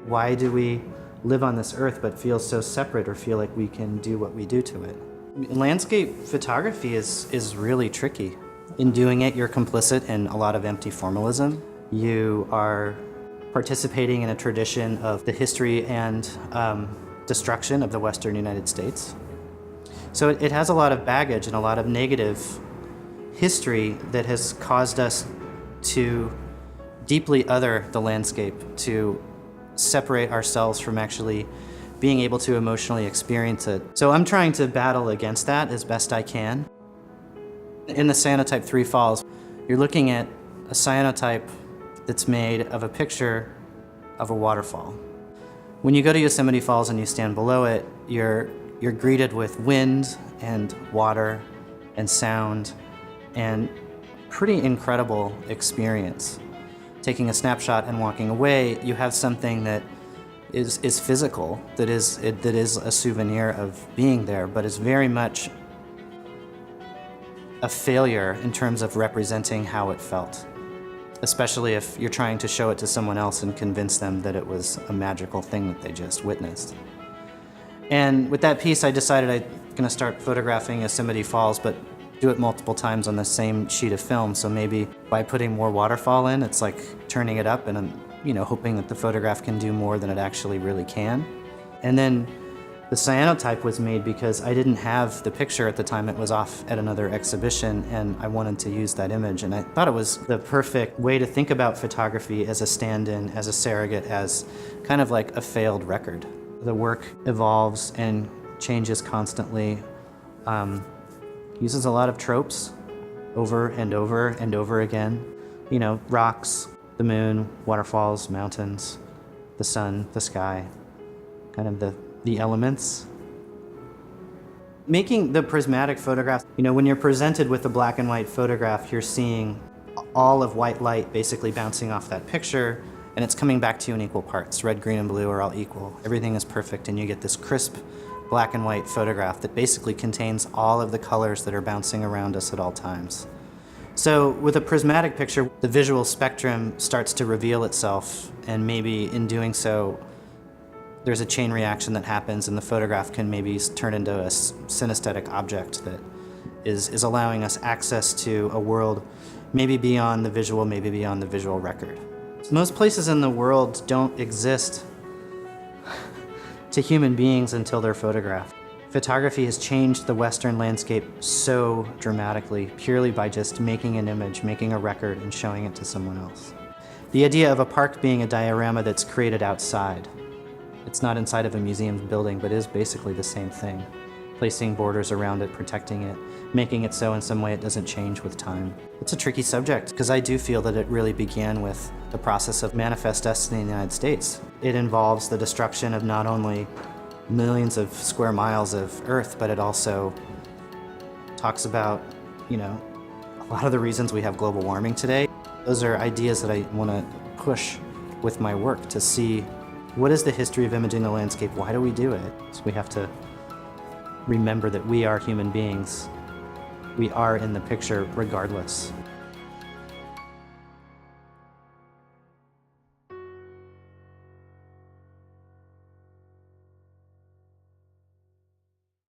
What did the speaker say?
Why do we live on this earth but feel so separate or feel like we can do what we do to it? Landscape photography is really tricky. In doing it, you're complicit in a lot of empty formalism. You are participating in a tradition of the history and destruction of the Western United States. So it has a lot of baggage and a lot of negative history that has caused us to deeply other the landscape, to separate ourselves from actually being able to emotionally experience it. So I'm trying to battle against that as best I can. In the cyanotype 3 Falls, you're looking at a cyanotype that's made of a picture of a waterfall. When you go to Yosemite Falls and you stand below it, you're greeted with wind and water and sound and pretty incredible experience. Taking a snapshot and walking away, you have something that is physical, that is a souvenir of being there, but is very much a failure in terms of representing how it felt, especially if you're trying to show it to someone else and convince them that it was a magical thing that they just witnessed. And with that piece, I decided I'm going to start photographing Yosemite Falls, but do it multiple times on the same sheet of film. So maybe by putting more waterfall in, it's like turning it up and I'm, hoping that the photograph can do more than it actually really can. And then the cyanotype was made because I didn't have the picture at the time. It was off at another exhibition and I wanted to use that image. And I thought it was the perfect way to think about photography as a stand-in, as a surrogate, as kind of like a failed record. The work evolves and changes constantly. Uses a lot of tropes over and over and over again. Rocks, the moon, waterfalls, mountains, the sun, the sky, kind of the elements. Making the prismatic photograph, when you're presented with a black and white photograph, you're seeing all of white light basically bouncing off that picture, and it's coming back to you in equal parts. Red, green, and blue are all equal. Everything is perfect, and you get this crisp black and white photograph that basically contains all of the colors that are bouncing around us at all times. So with a prismatic picture, the visual spectrum starts to reveal itself, and maybe in doing so, there's a chain reaction that happens and the photograph can maybe turn into a synesthetic object that is allowing us access to a world maybe beyond the visual record. Most places in the world don't exist to human beings until they're photographed. Photography has changed the Western landscape so dramatically, purely by just making an image, making a record, and showing it to someone else. The idea of a park being a diorama that's created outside. It's not inside of a museum building, but is basically the same thing. Placing borders around it, protecting it, making it so in some way it doesn't change with time. It's a tricky subject, because I do feel that it really began with the process of manifest destiny in the United States. It involves the destruction of not only millions of square miles of Earth, but it also talks about, a lot of the reasons we have global warming today. Those are ideas that I want to push with my work to see what is the history of imaging the landscape, why do we do it? So we have to remember that we are human beings. We are in the picture regardless.